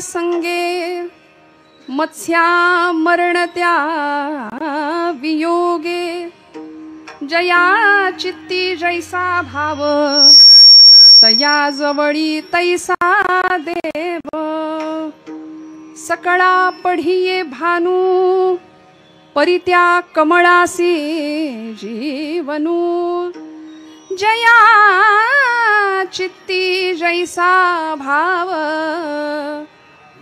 संगे मत्स्या मरणत्या वियोगे जया चित्ती जैसा भाव तया जवळी तैसा देव सकळा पढिये भानू परित्या कमळासी जीवनू जया चित्ती जैसा भाव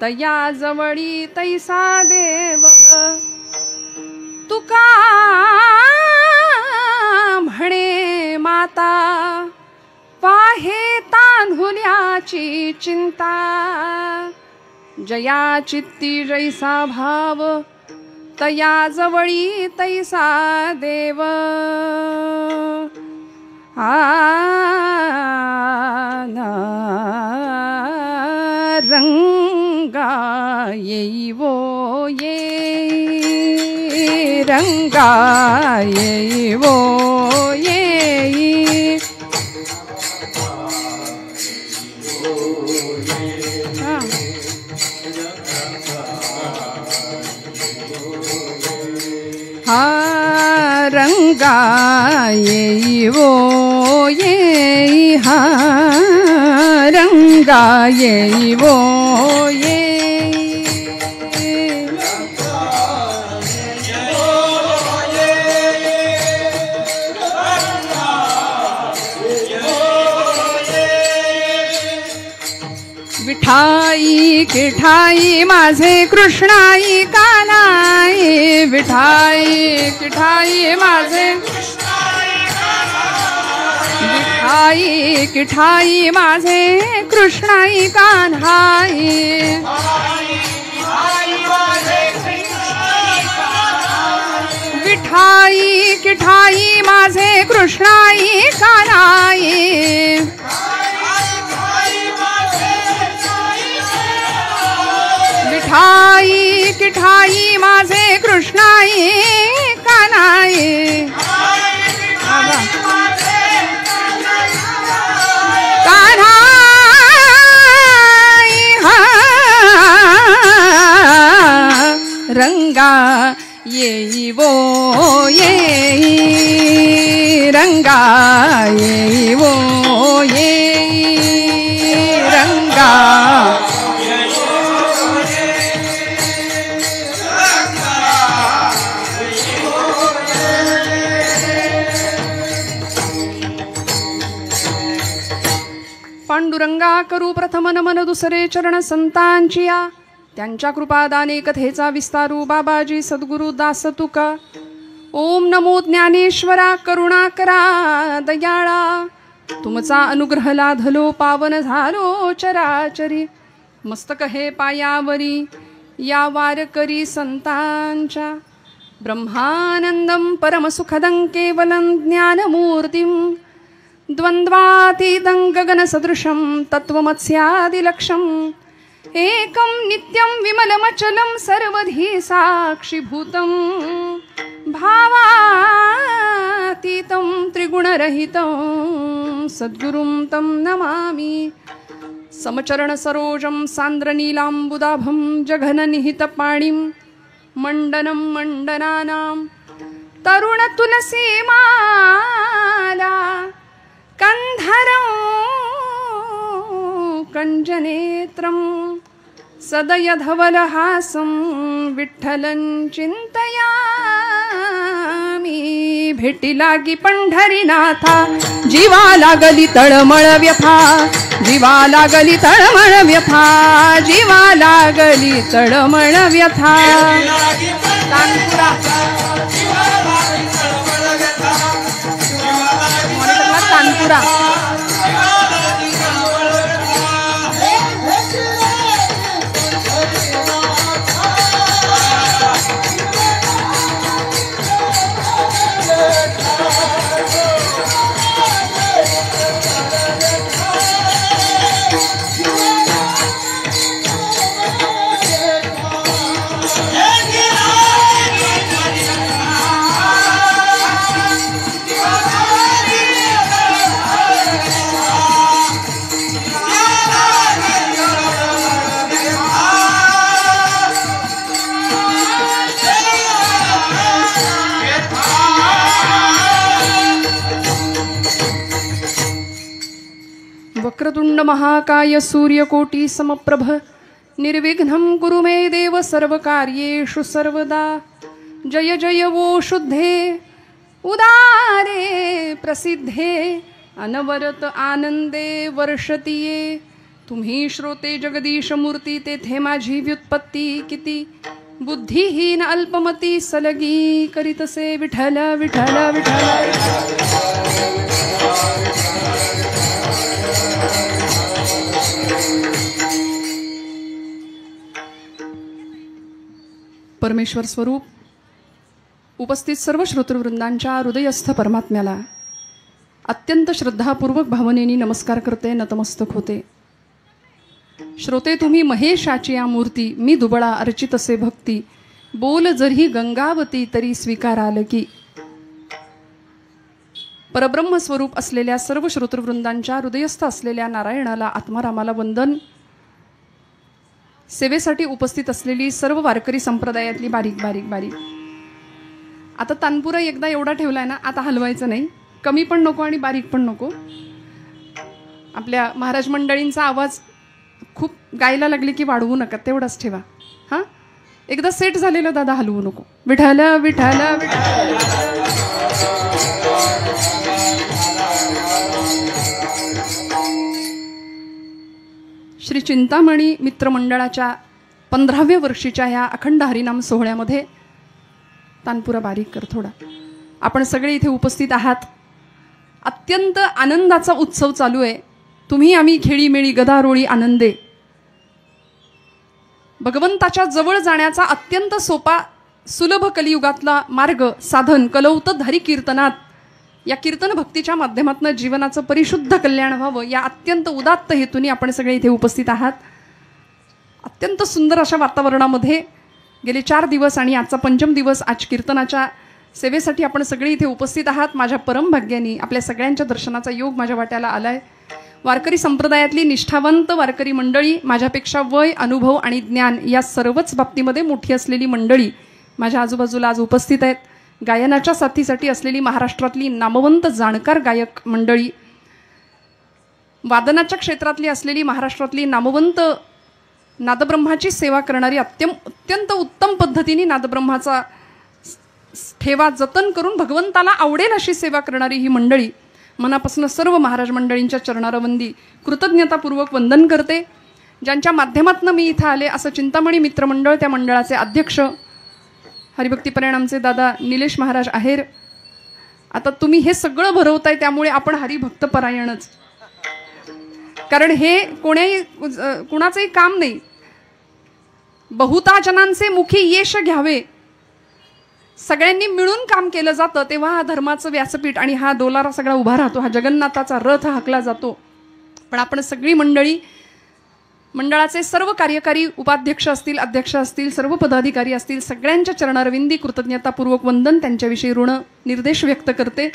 तया जवळी तैसा देव तुका म्हणे माता पाहे तान्हुल्याची चिंता जया चित्ती जैसा भाव तया जवळी तैसा देव रंगा येईवो ये रंगा येईवो ये हा रंगा येईवो ये हा रंगा येईवो ये विठाई किठाई माझे कृष्णाई कानाई विठाई किठाई माझे विठाई किठाई माझे कृष्णाई कान्हाई विठाई किठाई माझे कृष्णाई कानाई विठाई किठाई माझे कृष्णाई कानाई रंगा येईवो येई रंगा येईवो येई रंगा पांडुरंगा करू प्रथम नमन दुसरे चरण संतांचिया त्यांच्या कृपादाने कथेचा विस्तारू बाबाजी सद्गुरु दास तुका ओम नमो ज्ञानेश्वरा करुणाकरा दयाळा तुमचा अनुग्रह लाधलो पावन झालो चराचरी मस्तक हे पायावरी या वारकरी संतांच्या ब्रह्मानंदं परमसुखदं केवलं ज्ञानमूर्तिं द्वंद्वातीतं गगनसदृशं तत्त्वमस्यादिलक्ष्यम् एकं नित्यं विमलमचलं सर्वधी साक्षिभूतं भावातीतं त्रिगुणरहितं सद्गुरुं तं नमामि समचरण सरोजं सान्द्रनीलाम्बुदाभं जघननिहितपाणिं मण्डनं मण्डनानां तरुणतुलसीमाला कन्धरं कंजनेत्रं सदयधवलहासं विठ्ठलं चिंतयामि भेटी लागी पंढरीनाथा जीवा लागली तळमळ व्यथा जीवा लागली तळमळ व्यथा जीवा लागली तळमळ व्यथा तानपुरा महाकाय सूर्यकोटी समप्रभ निर्विघ्नं कुरु मे देव सर्वकार्येषु सर्वदा। जय जय वो शुद्धे उदारे प्रसिद्धे अनवरत आनंदे वर्षतीये। तुम्ही श्रोते जगदीश मूर्ती तेथे माझी व्युत्पत्ती किती बुद्धिहीन अल्पमती सलगी करीतसे विठ्ठल विठ्ठल विठ्ठल। परमेश्वर स्वरूप उपस्थित सर्व श्रोतृवृंदांच्या हृदयस्थ परमात्म्याला अत्यंत श्रद्धापूर्वक भावनेनी नमस्कार करते, नतमस्तक होते। श्रोते तुम्ही महेशाची या मूर्ती मी दुबळा अर्चित असे भक्ती बोल जरी गंगावती तरी स्वीकाराल की। परब्रह्म स्वरूप असलेल्या सर्व श्रोतृवृंदांच्या हृदयस्थ असलेल्या नारायणाला आत्मारामाला वंदन। सेवेसाठी उपस्थित असलेली सर्व वारकरी संप्रदायातली बारीक बारीक बारीक। आता तानपुरा एकदा एवढा ठेवलाय ना, आता हलवायचं नाही, कमी पण नको आणि बारीक पण नको। आपल्या महाराज मंडळींचा आवाज खूप गायला लागले की वाढवू नका, तेवढाच ठेवा हां। एकदा सेट झालेलं दादा हलवू नको। विठ्ठल विठ्ठल विठ्ठल। श्री चिंतामणी मित्रमंडळाच्या 15व्या वर्षीच्या या अखंड हरिनाम सोहळ्यामध्ये तानपुरा बारीक कर थोडा। आपण सगळे इथे उपस्थित आहात, अत्यंत आनंदाचा उत्सव चालू आहे। तुम्ही आम्ही खेळीमेळी गदारोळी आनंदे भगवंताच्या जवळ जाण्याचा अत्यंत सोपा सुलभ कलियुगातला मार्ग साधन कलौत हरी कीर्तनात या कीर्तन भक्तीच्या माध्यमातून जीवनाचं परिशुद्ध कल्याण व्हावं या अत्यंत उदात्त हेतूने आपण सगळे इथे उपस्थित आहात। अत्यंत सुंदर अशा वातावरणामध्ये गेले 4 दिवस आणि आजचा 5म दिवस आज कीर्तनाच्या सेवेसाठी आपण सगळे इथे उपस्थित आहात। माझ्या परमभाग्याने आपल्या सगळ्यांच्या दर्शनाचा योग माझ्या वाट्याला आलाय। वारकरी संप्रदायातली निष्ठावंत वारकरी मंडळी, माझ्यापेक्षा वय अनुभव आणि ज्ञान या सर्वच बाबतीमध्ये मोठी असलेली मंडळी माझ्या आजूबाजूला आज उपस्थित आहेत। गायनाच्या साथीसाठी असलेली महाराष्ट्रातली नामवंत जाणकार गायक मंडळी, वादनाच्या क्षेत्रातली असलेली महाराष्ट्रातली नामवंत नादब्रह्माची सेवा करणारी अत्यंत उत्तम पद्धतीने नादब्रह्माचा ठेवा जतन करून भगवंताला आवडेल अशी सेवा करणारी ही मंडळी मनापासून सर्व महाराज मंडळींच्या चरणारवंदी कृतज्ञतापूर्वक वंदन करते। ज्यांच्या माध्यमातून मी इथं आले असं चिंतामणी मित्रमंडळ, त्या मंडळाचे अध्यक्ष हरिभक्तीपरायण आमचे दादा निलेश महाराज आहेर। आता तुम्ही हे सगळं भरवताय त्यामुळे आपण हरिभक्तपरायणच, कारण हे कोणाचंही काम नाही। बहुता जनांचे मुखी यश घ्यावे, सगळ्यांनी मिळून काम केलं जातं तेव्हा हा धर्माचं व्यासपीठ आणि हा डोलारा सगळा उभा राहतो, हा जगन्नाथाचा रथ हाकला जातो। पण आपण सगळी मंडळी, मंडळाचे सर्व कार्यकारी उपाध्यक्ष असतील, अध्यक्ष असतील, सर्व पदाधिकारी असतील, सगळ्यांच्या चरणारविंदी कृतज्ञतापूर्वक वंदन, त्यांच्याविषयी ऋण निर्देश व्यक्त करते।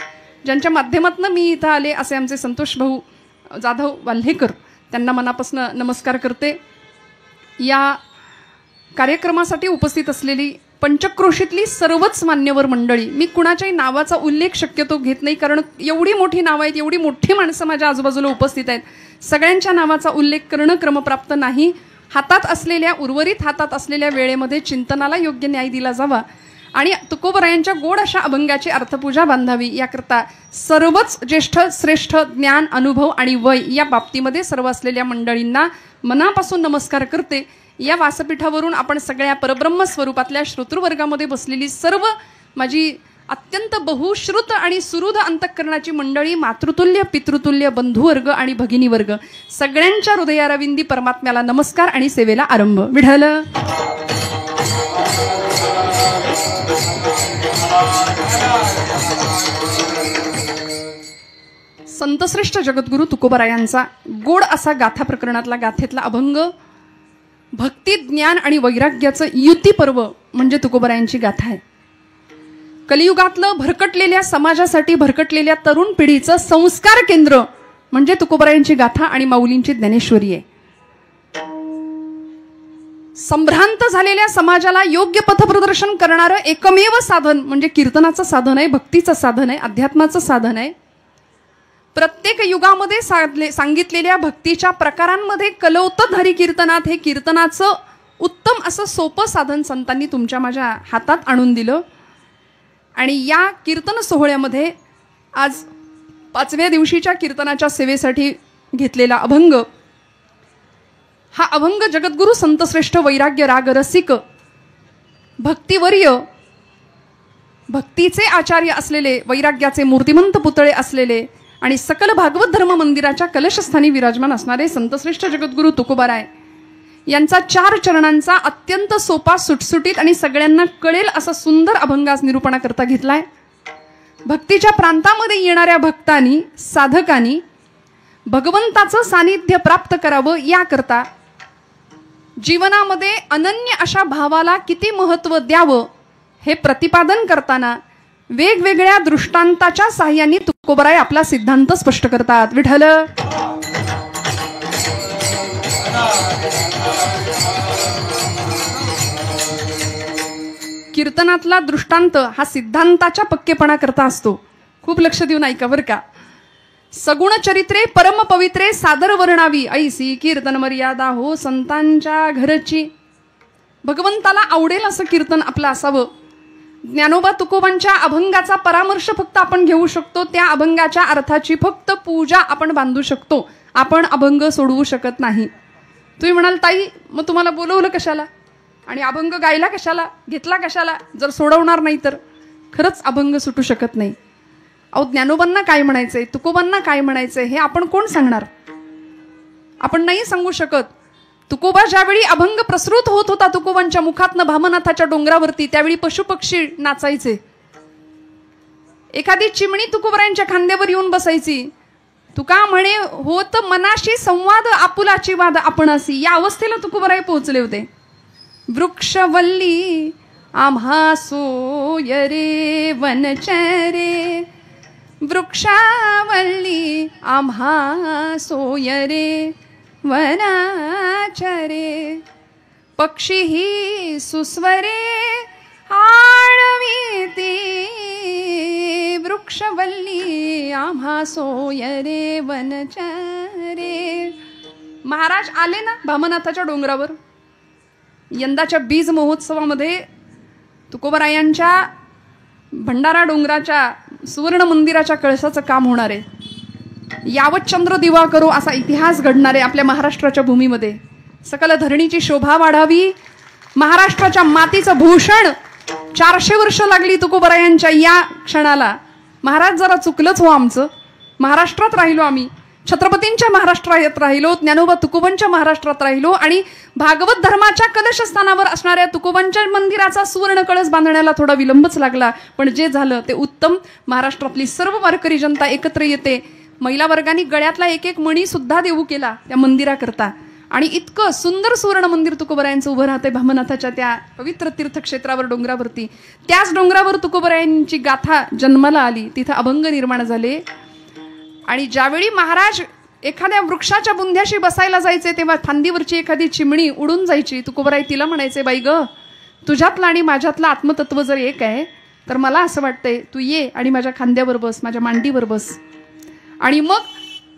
ज्यांच्या माध्यमातून मी इथं आले असे आमचे संतोष भाऊ जाधव वाल्हेकर, त्यांना मनापासून नमस्कार करते। या कार्यक्रमासाठी उपस्थित असलेली पंचक्रोशीतली सर्वच मान्यवर मंडळी, मी कुणाच्याही नावाचा उल्लेख शक्यतो घेत नाही, कारण एवढी मोठी नावं आहेत, एवढी मोठी माणसं माझ्या आजूबाजूला उपस्थित आहेत, सगळ्यांच्या नावाचा उल्लेख करणं क्रमप्राप्त नाही। हातात असलेल्या उर्वरित हातात असलेल्या वेळेमध्ये चिंतनाला योग्य न्याय दिला जावा आणि तुकोबरायांच्या गोड अशा अभंगाची अर्थपूजा बांधावी याकरता सर्वच ज्येष्ठ श्रेष्ठ ज्ञान अनुभव आणि वय या बाबतीमध्ये सर्व असलेल्या मंडळींना मनापासून नमस्कार करते। या व्यासपीठावरून आपण सगळ्या परब्रह्म स्वरूपातल्या श्रोतृवर्गामध्ये बसलेली सर्व माझी अत्यंत बहुश्रुत आणि सुहृद अंतःकरणाची मंडळी, मातृतुल्य पितृतुल्य बंधुवर्ग आणि भगिनीवर्ग, सगळ्यांच्या हृदयारविंदी परमात्म्याला नमस्कार आणि सेवेला आरंभ। विठ्ठल संतश्रेष्ठ जगद्गुरु तुकोबरायांचा गोड असा गाथा प्रकरणातला गाथेतला अभंग, भक्ती ज्ञान आणि वैराग्याचं युती पर्व म्हणजे तुकोबरायांची गाथा आहे। कलियुगातलं भरकटलेल्या समाजासाठी भरकटलेल्या तरुण पिढीचं संस्कार केंद्र म्हणजे तुकोबरायांची गाथा आणि माऊलींची ज्ञानेश्वरी आहे। संभ्रांत झालेल्या समाजाला योग्य पथप्रदर्शन करणारं एकमेव साधन म्हणजे कीर्तनाचं साधन आहे, भक्तीचं साधन आहे, अध्यात्माचं साधन आहे। प्रत्येक युगामध्ये सांगितलेल्या भक्तीच्या प्रकारांमध्ये कलौतधारी कीर्तनात हे कीर्तनाचं उत्तम असं सोपं साधन संतांनी तुमच्या माझ्या हातात आणून दिलं. आणि या कीर्तन सोहळ्यामध्ये आज 5व्या दिवशीच्या कीर्तनाच्या सेवेसाठी घेतलेला अभंग, हा अभंग जगद्गुरु संतश्रेष्ठ वैराग्य राग रसिक भक्तिवर्य, भक्तीचे आचार्य असलेले, वैराग्याचे मूर्तिमंत पुतळे असलेले आणि सकल भागवत धर्म मंदिराच्या कलशस्थानी विराजमान असणारे संतश्रेष्ठ जगद्गुरु तुकोबाराय यांचा 4 चरणांचा अत्यंत सोपा, सुटसुटीत आणि सगळ्यांना कळेल असा सुंदर अभंग आज निरूपणाकरता घेतलाय. भक्तीच्या प्रांतामध्ये येणाऱ्या भक्तांनी, साधकांनी भगवंताचं सानिध्य प्राप्त करावं याकरता जीवनामध्ये अनन्य अशा भावाला किती महत्त्व द्यावं हे प्रतिपादन करताना वेगवेगळ्या दृष्टांताच्या साह्याने तुकोबाराय आपला सिद्धांत स्पष्ट करतात. विठ्ठल कीर्तनातला दृष्टांत हा सिद्धांताच्या पक्केपणा करता असतो. खूप लक्ष देऊन ऐका बरं का. सगुण चरित्रे परम पवित्रे सादर वर्णावी ऐसी कीर्तन मर्यादा हो संतांच्या घरची. भगवंताला आवडेल असं कीर्तन आपलं असावं. ज्ञानोबा तुकोबांच्या अभंगाचा परामर्श फक्त आपण घेऊ शकतो, त्या अभंगाच्या अर्थाची फक्त पूजा आपण बांधू शकतो, आपण अभंग सोडवू शकत नाही. तुम्ही म्हणाल ताई मग तुम्हाला बोलवलं कशाला आणि अभंग गायला कशाला, घेतला कशाला, जर सोडवणार नाही तर खरंच अभंग सुटू शकत नाही. अहो ज्ञानोबांना काय म्हणायचंय, तुकोबांना काय म्हणायचंय हे आपण कोण सांगणार? आपण नाही सांगू शकत. तुकोबा ज्यावेळी अभंग प्रसृत होत होता तुकोबांच्या मुखातनं भामनाथाच्या डोंगरावरती, त्यावेळी पशुपक्षी नाचायचे. एखादी चिमणी तुकोबारायांच्या खांद्यावर येऊन बसायची. तुका म्हणे होत मनाशी संवाद आपुलाची वाद आपणासी, या अवस्थेला तुकोबाराय पोहोचले होते. वृक्षवल्ली आम्हा सोय रे वनचरे, वृक्षावल्ली आम्हा सोय रे वनाचरे, पक्षी ही सुस्वरे आळवीती, वृक्षवल्ली आम्हा सोय रे वनचरे. महाराज आले ना भामनाथाच्या डोंगरावर. यंदाच्या बीज महोत्सवामध्ये तुकोबारायांच्या भंडारा डोंगराच्या सुवर्ण मंदिराच्या कळसाचं काम होणार आहे. यावत चंद्र दिवा करो असा इतिहास घडणार आहे आपल्या महाराष्ट्राच्या भूमीमध्ये. सकल धरणीची शोभा वाढावी, महाराष्ट्राच्या मातीचं भूषण. 400 वर्ष लागली तुकोबारायांच्या या क्षणाला. महाराज जरा चुकलंच हो आमचं. महाराष्ट्रात राहिलो आम्ही, छत्रपतींच्या महाराष्ट्रात राहिलो, ज्ञानोबा तुकोबांच्या महाराष्ट्रात राहिलो आणि भागवत धर्माच्या कलशस्थानावर असणाऱ्या तुकोबांच्या मंदिराचा सुवर्ण कळस बांधण्याला थोडा विलंबच लागला, पण जे झालं ते उत्तम. महाराष्ट्रातली सर्व वारकरी जनता एकत्र येते. महिला वर्गाने गळ्यातला एक एक मणी सुद्धा देऊ केला त्या मंदिराकरता. आणि इतकं सुंदर सुवर्ण मंदिर तुकोबारायांचं उभं राहते भामनाथाच्या त्या पवित्र तीर्थक्षेत्रावर, डोंगरावरती. त्याच डोंगरावर तुकोबारायांची गाथा जन्माला आली, तिथं अभंग निर्माण झाले. आणि ज्यावेळी महाराज एखाद्या वृक्षाच्या बुंध्याशी बसायला जायचे तेव्हा फांदीवरची एखादी चिमणी उडून जायची. तुकोबाराय तिला म्हणायचे, बाई ग तुझ्यातलं आणि माझ्यातलं आत्मतत्व जर एक आहे तर मला असं वाटतंय तू ये आणि माझ्या खांद्यावर बस, माझ्या मांडीवर बस. आणि मग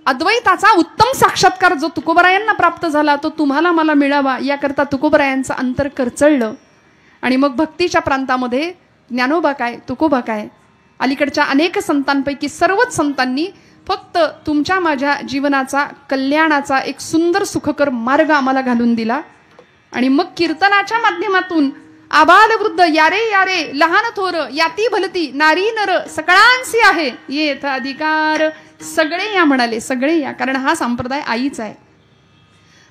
अद्वैताचा उत्तम साक्षात्कार जो तुकोबारायांना प्राप्त झाला तो तुम्हाला मला मिळावा याकरता तुकोबारायांचं अंतर करचळलं. आणि मग भक्तीच्या प्रांतामध्ये ज्ञानोबा काय, तुकोबा काय, अलीकडच्या अनेक संतांपैकी सर्वच संतांनी फक्त तुमच्या माझ्या जीवनाचा, कल्याणाचा एक सुंदर सुखकर मार्ग आम्हाला घालून दिला. आणि मग कीर्तनाच्या माध्यमातून आबाल वृद्ध यारे यारे लहान थोर याती भलती नारी नर सकळांसी आहे येथ अधिकार. सगळे या म्हणाले, सगळे या, कारण हा संप्रदाय आईचा आहे.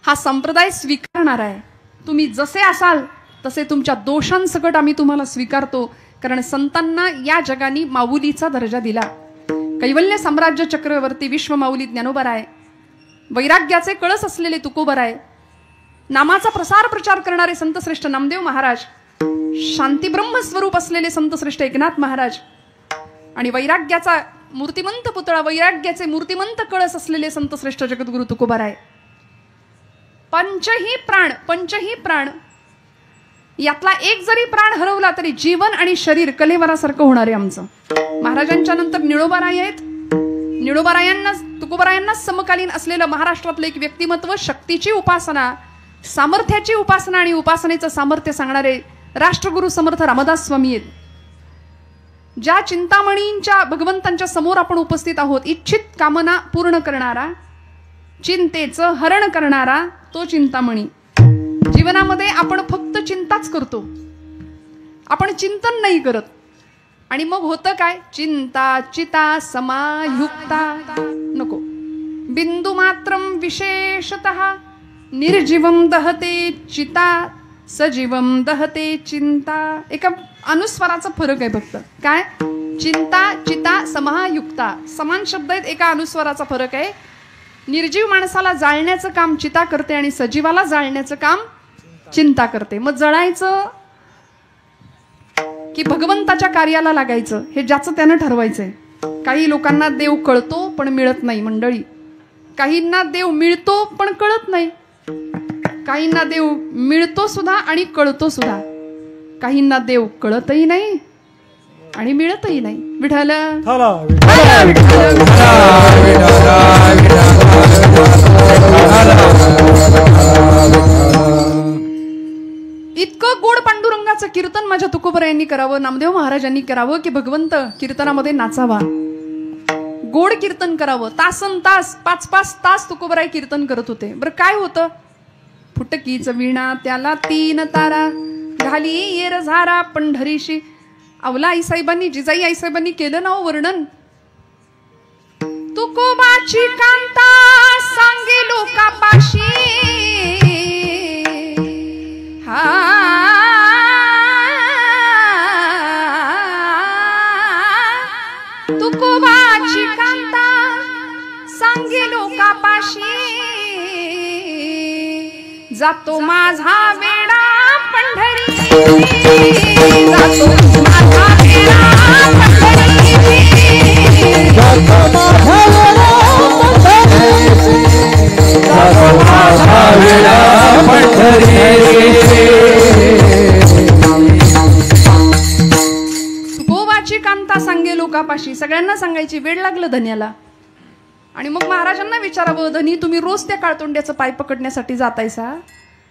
हा संप्रदाय स्वीकारणार आहे. तुम्ही जसे असाल तसे तुमच्या दोषांसकट आम्ही तुम्हाला स्वीकारतो, कारण संतांना या जगानी माऊलीचा दर्जा दिला. कैवल्य साम्राज्य चक्रवर्ती विश्व माऊली ज्ञानोबाराय, वैराग्याचे कळस असलेले तुकोबाराय, नामाचा प्रसार प्रचार करणारे संतश्रेष्ठ नामदेव महाराज, शांती ब्रह्म स्वरूप असलेले संतश्रेष्ठ एकनाथ महाराज आणि वैराग्याचा मूर्तिमंत पुतळा, वैराग्याचे मूर्तिमंत कळस असलेले संतश्रेष्ठ जगद्गुरु तुकोबाराय. पंचही प्राण यातला एक जरी प्राण हरवला तरी जीवन आणि शरीर कलेवरासारखं होणार आहे आमचं. महाराजांच्या नंतर निळोबाराय आहेत. निळोबारायांना तुकोबारायांना समकालीन असलेलं महाराष्ट्रातलं एक व्यक्तिमत्व, शक्तीची उपासना, सामर्थ्याची उपासना आणि उपासनेचं सामर्थ्य सांगणारे राष्ट्रगुरु समर्थ रामदास स्वामी आहेत. ज्या चिंतामणींच्या भगवंतांच्या समोर आपण उपस्थित आहोत, इच्छित कामना पूर्ण करणारा, चिंतेचं हरण करणारा तो चिंतामणी. जीवनामध्ये आपण फक्त चिंताच करतो, आपण चिंतन नाही करत. आणि मग होतं काय? चिंता चिता समायुक्ता नको. बिंदू मात्रम विशेषतः निर्जीवम दहते चिता सजीवम दहते चिंता. एका अनुस्वाराचा फरक आहे फक्त. काय? चिंता चिता समायुक्ता समान शब्द आहेत, एका अनुस्वाराचा फरक आहे. निर्जीव माणसाला जाळण्याचं काम चिता करते आणि सजीवाला जाळण्याचं काम चिंता करते. मग जळायचं की भगवंताच्या कार्याला लागायचं हे ज्याचं त्यानं ठरवायचंय. काही लोकांना देव कळतो पण मिळत नाही मंडळी. काहींना देव मिळतो पण कळत नाही. काहींना देव मिळतो सुद्धा आणि कळतो सुद्धा. काहींना देव कळतही नाही आणि मिळतही नाही. विठ्ठल इतकं गोड पांडुरंगाचं कीर्तन माझ्या तुकोबरायांनी करावं, नामदेव महाराजांनी करावं की भगवंत कीर्तनामध्ये नाचावा, गोड कीर्तन करावं. तासन तास 5-5 तास तुकोबराय कीर्तन करत होते. बरं काय होतं? फुटकीच वीणा त्याला 3 तारा घाली येर झारा पंढरीशी. अवला आईसाहेबांनी, जिजाई आईसाहेबांनी केलं ना वर्णन. तुकोबाची कांता सांगे लोकापाशी, हा तुकोबाची कांता सांगे लोकापाशी, जातो माझा वेडा पंढरी, जातो माझा वेडा पंढरी, जातो माझा वेडा पंढरी. तुकोबाची कांता सांगे लोकापाशी, सगळ्यांना सांगायची. वेळ लागलं धन्याला. आणि मग महाराजांना विचारावं, धनी तुम्ही रोज त्या काळतोंड्याचं पाय पकडण्यासाठी जातायसा?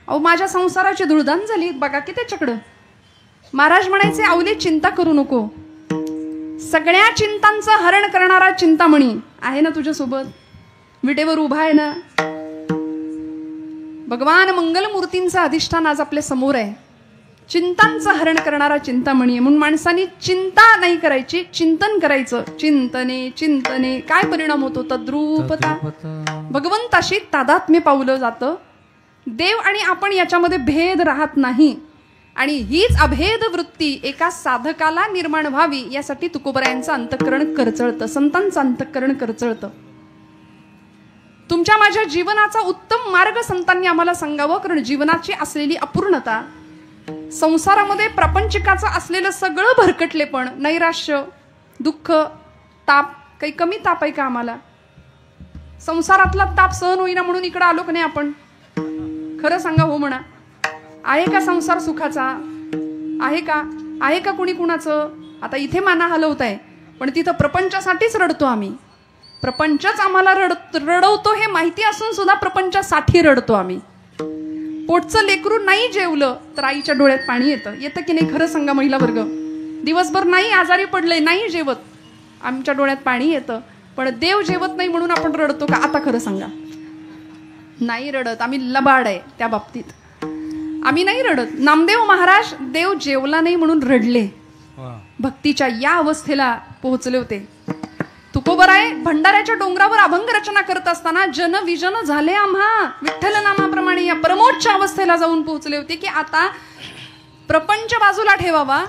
अहो माझ्या संसाराची धुळधाण झाली बघा की त्याच्याकडं. महाराज म्हणायचे, अवले चिंता करू नको. सगळ्या चिंतांचं हरण करणारा चिंतामणी आहे ना तुझ्यासोबत, विटेवर उभा आहे ना. भगवान मंगलमूर्तींचं अधिष्ठान आज आपल्या समोर आहे. चिंतांचं हरण करणारा चिंतामणी आहे. म्हणून माणसांनी चिंता नाही करायची, चिंतन करायचं. चिंतने चिंतने काय परिणाम होतो? तद्रूपता. भगवंताशी तादात्म्य पावलं जातं. देव आणि आपण याच्यामध्ये भेद राहत नाही. आणि हीच अभेद वृत्ती एका साधकाला निर्माण व्हावी यासाठी तुकोबरायांचं अंतःकरण करचळतं, संतांचं अंतःकरण करचळतं. तुमच्या माझ्या जीवनाचा उत्तम मार्ग संतांनी आम्हाला सांगावं. कारण जीवनाची असलेली अपूर्णता, संसारामध्ये प्रपंचिकाचं असलेलं सगळं भरकटलेपण, नैराश्य, दुःख, ताप, काही कमी ताप आहे का आम्हाला? संसारातला ताप सहन होईना म्हणून इकडे आलो का नाही आपण? खरं सांगा, हो म्हणा. आहे का संसार सुखाचा? आहे का? आहे का कुणी कुणाचं? आता इथे माना हलवताय पण तिथं प्रपंचासाठीच रडतो आम्ही. प्रपंचच आम्हाला रडवतो हे माहिती असून सुद्धा प्रपंचासाठी रडतो आम्ही. पोटचं लेकरू नाही जेवलं तर आईच्या डोळ्यात पाणी येतं. येतं की नाही? खरं सांगा महिला वर्ग. दिवसभर नाही आजारी पडले, नाही जेवत, आमच्या डोळ्यात पाणी येतं. पण देव जेवत नाही म्हणून आपण रडतो का? आता खरं सांगा. नाही रडत. आम्ही लबाड आहे त्या बाबतीत. आम्ही नाही रडत. नामदेव महाराज देव जेवला नाही म्हणून रडले. भक्तीच्या या अवस्थेला पोहोचले होते. तुकोबराय भंडाऱ्याच्या डोंगरावर अभंग रचना करत असताना जन विजन झाले आम्हा विठ्ठल नामाप्रमाणे या परमोच्च अवस्थेला जाऊन पोहोचले होते की आता प्रपंच बाजूला ठेवावा.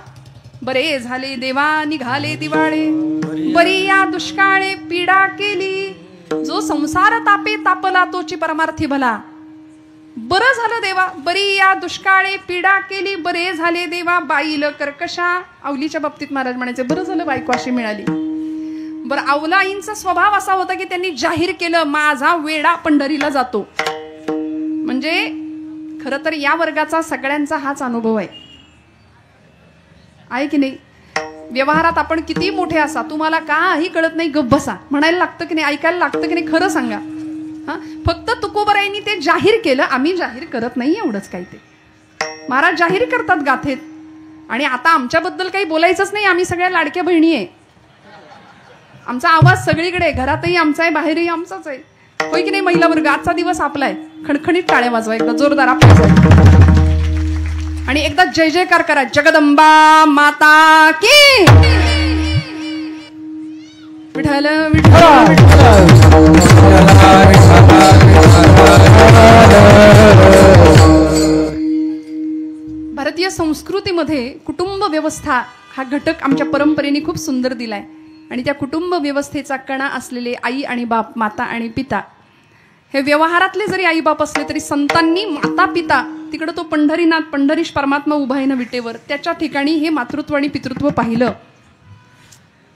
बरे झाले देवा निघाले दिवाळे, बरी या दुष्काळे पीडा केली, जो संसार तापे तापला तोची परमार्थी भला. बरं झालं देवा, बरी या दुष्काळे पीडा केली, बरे झाले देवा बाईल कर्कशा. अवलीच्या बाबतीत महाराज म्हणायचे, बरं झालं बायको अशी मिळाली. बरं, अवलाईंचा स्वभाव असा होता की त्यांनी जाहीर केलं, माझा वेडा पंढरीला जातो. म्हणजे खरं तर या वर्गाचा सगळ्यांचा हाच अनुभव आहे की नाही? व्यवहारात आपण किती मोठे असा, तुम्हाला काही कळत नाही गप्प बसा म्हणायला लागतं की नाही, ऐकायला लागतं की नाही, खरं सांगा. फक्त तुकोबरायांनी ते जाहीर केलं, आम्ही जाहीर करत नाही एवढंच काही. ते महाराज जाहीर करतात गाथेत. आणि आता आमच्याबद्दल काही बोलायचंच नाही, आम्ही सगळ्या लाडक्या बहिणी आहे. आमचा आवाज सगळीकडे, घरातही आमचा आहे, बाहेरही आमचाच आहे. होय की नाही महिला वर्ग? आजचा दिवस आपलाय. खणखणीत टाळ्या वाजवा एकदा जोरदार आपल्या, आणि एकदा जय जयकार करा. जगदंबा माता की विठ्ठल विठ्ठल. भारतीय संस्कृतीमध्ये कुटुंब व्यवस्था हा घटक आमच्या परंपरेने खूप सुंदर दिलाय. आणि त्या कुटुंब व्यवस्थेचा कणा असलेले आई आणि बाप, माता आणि पिता, हे व्यवहारातले जरी आई बाप असले तरी संतांनी माता पिता, तिकडं तो पंढरीनाथ, पंढरीश परमात्मा उभा आहे ना विटेवर, त्याच्या ठिकाणी हे मातृत्व आणि पितृत्व पाहिलं.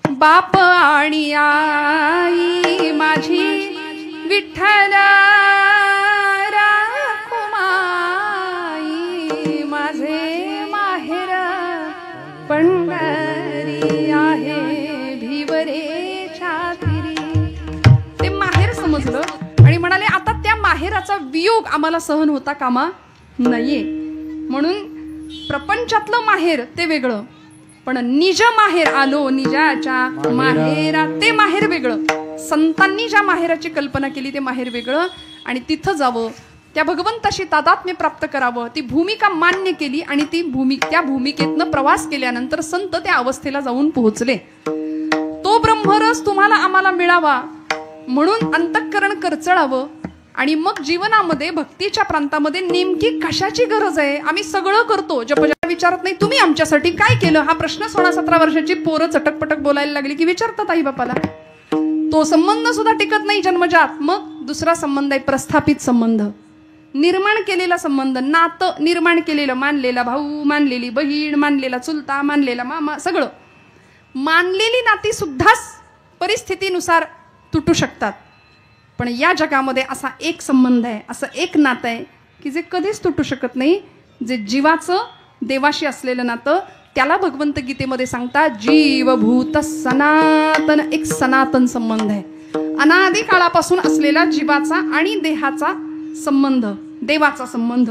बाप आणि आई माझी विठ्ठल राखुमाई, माझे माहेर पंढरी आहे भिवरे छातिरी. ते माहेर समजलं आणि म्हणाले आता त्या माहेराचा वियोग आम्हाला सहन होता कामा नाहीये. म्हणून प्रपंचातलं माहेर ते वेगळं, पण निज माहेर आलो निजाच्या माहेरा ते माहेर वेगळं. संतांनी ज्या माहेराची कल्पना केली ते माहेर वेगळं. आणि तिथं जावं, त्या भगवंताशी तादात्म्य प्राप्त करावं, ती भूमिका मान्य केली. आणि त्या भूमिकेतनं प्रवास केल्यानंतर संत त्या अवस्थेला जाऊन पोहोचले. तो ब्रह्मरस तुम्हाला आम्हाला मिळावा म्हणून अंतःकरण करचळावं. आणि मग जीवनामध्ये भक्तीच्या प्रांतामध्ये नेमकी कशाची गरज आहे? आम्ही सगळं करतो, जपजा विचारत नाही तुम्ही आमच्यासाठी काय केलं. हा प्रश्न 16-17 वर्षाची पोरं चटकपटक बोलायला लागली की विचारतात आई बापाला. तो संबंध सुद्धा टिकत नाही जन्मजात. मग दुसरा संबंध आहे प्रस्थापित संबंध, निर्माण केलेला संबंध, नातं निर्माण केलेलं, मानलेला भाऊ, मानलेली बहीण, मानलेला चुलता, मानलेला मामा, सगळं. मानलेली नाती सुद्धा परिस्थितीनुसार तुटू शकतात. पण या जगामध्ये असा एक संबंध आहे, असं एक नातं आहे की जे कधीच तुटू शकत नाही. जे जीवाचं देवाशी असलेलं नातं, त्याला भगवंत गीतेमध्ये सांगतात जीवभूत सनातन. एक सनातन संबंध आहे, अनादी काळापासून असलेला जीवाचा आणि देहाचा संबंध, देवाचा संबंध.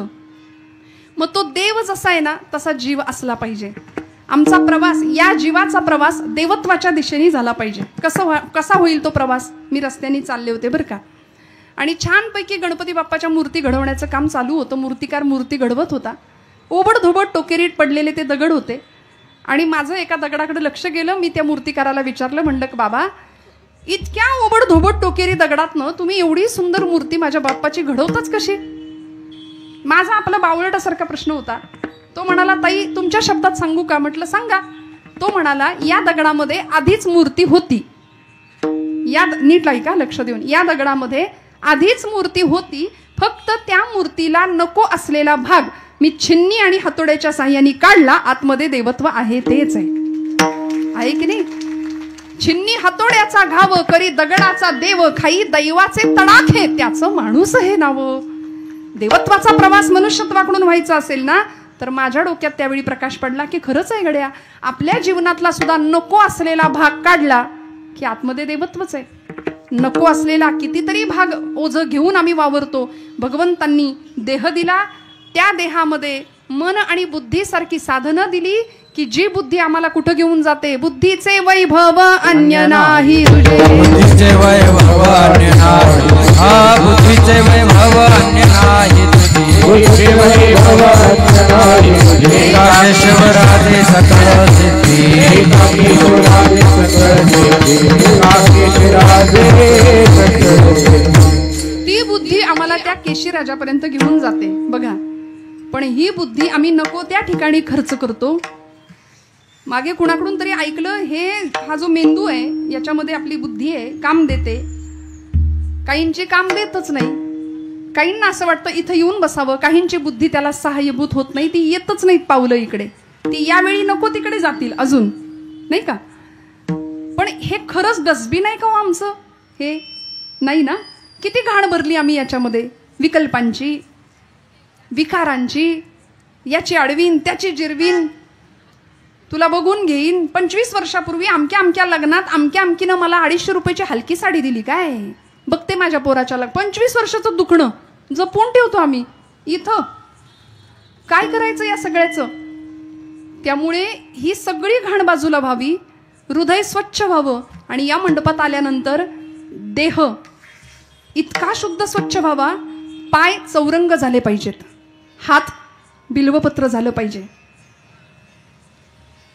मग तो देव जसा आहे ना तसा जीव असला पाहिजे. आमचा प्रवास, या जीवाचा प्रवास देवत्वाच्या दिशेने झाला पाहिजे. कसा होईल तो प्रवास? मी रस्त्याने चालले होते बरं का, आणि छानपैकी गणपती बाप्पाच्या मूर्ती घडवण्याचं काम चालू होतं. मूर्तिकार मूर्ती घडवत होता. ओबडधोबड टोकेरीत पडलेले ते दगड होते. आणि माझं एका दगडाकडे लक्ष गेलं. मी त्या मूर्तिकाराला विचारलं, म्हणलं की बाबा, इतक्या ओबडधोबड टोकेरी दगडातनं तुम्ही एवढी सुंदर मूर्ती माझ्या बाप्पाची घडवताच कशी? माझा आपला बावळटासारखा प्रश्न होता. तो म्हणाला, ताई तुमच्या शब्दात सांगू का? म्हटलं सांगा. तो म्हणाला, या दगडामध्ये आधीच मूर्ती होती. या नीट ऐका लक्ष देऊन, या दगडामध्ये आधीच मूर्ती होती, फक्त त्या मूर्तीला नको असलेला भाग मी छिन्नी आणि हातोड्याच्या साह्याने काढला. आतमध्ये देवत्व आहे तेच आहे की नाही? छिन्नी हातोड्याचा घाव करी दगडाचा देव, खाई दैवाचे तडाखे त्याचं माणूस हे नाव. देवत्वाचा प्रवास मनुष्यत्वाकडून व्हायचा असेल ना, तर माझ्या डोक्यात त्यावेळी प्रकाश पडला की खरंच आहे गड्या, आपल्या जीवनातला सुद्धा नको असलेला भाग काढला की आतमध्ये देवत्वच आहे. नको असलेला कितीतरी भाग ओझं घेऊन आम्ही वावरतो. भगवंतांनी देह दिला, त्या देहामध्ये मन आणि बुद्धी सारखी साधनं दिली की जी बुद्धी आम्हाला कुठं घेऊन जाते. बुद्धीचे वैभव अन्य नाही तुझे, बुद्धीचे वैभव अन्य नाही, हा बुद्धीचे वैभव अन्य नाही तुझे, बुद्धीचे वैभव अन्य नाही तुझे. कामेश्वरादे सकळ सिद्धी, कामेश्वरादे सकळ सिद्धी, कामेश्वरादे सकळ सिद्धी. ती बुद्धी आम्हाला त्या केशी राजापर्यंत घेऊन जाते बघा. पण ही बुद्धी आम्ही नको त्या ठिकाणी खर्च करतो. मागे कुणाकडून तरी ऐकलं, हा जो मेंदू आहे याच्यामध्ये आपली बुद्धी आहे, काम देते. काहींची काम देतच नाही. काहींना असं वाटतं इथं येऊन बसावं, काहींची बुद्धी त्याला सहाय्यभूत होत नाही, ती येतच नाहीत पावलं इकडे. ती यावेळी नको तिकडे जातील अजून, नाही का? पण हे खरंच डस्टबिन आहे का हो आमचं? हे नाही ना. किती घाण भरली आम्ही याच्यामध्ये, विकल्पांची, विकारांची, याची अडवीन त्याची जिरवीन. तुला बघून घेईन. 25 वर्षापूर्वी अमक्या अमक्या लग्नात अमक्या अमकीनं मला 250 रुपयाची हलकी साडी दिली काय. बघते माझ्या पोराच्या 25 वर्षाचं दुखणं जपून ठेवतो आम्ही इथं. काय करायचं या सगळ्याचं. त्यामुळे ही सगळी घाण बाजूला व्हावी, हृदय स्वच्छ व्हावं आणि या मंडपात आल्यानंतर देह इतका शुद्ध स्वच्छ व्हावा. पाय चौरंग झाले पाहिजेत, हात बिल्वपत्र झालं पाहिजे,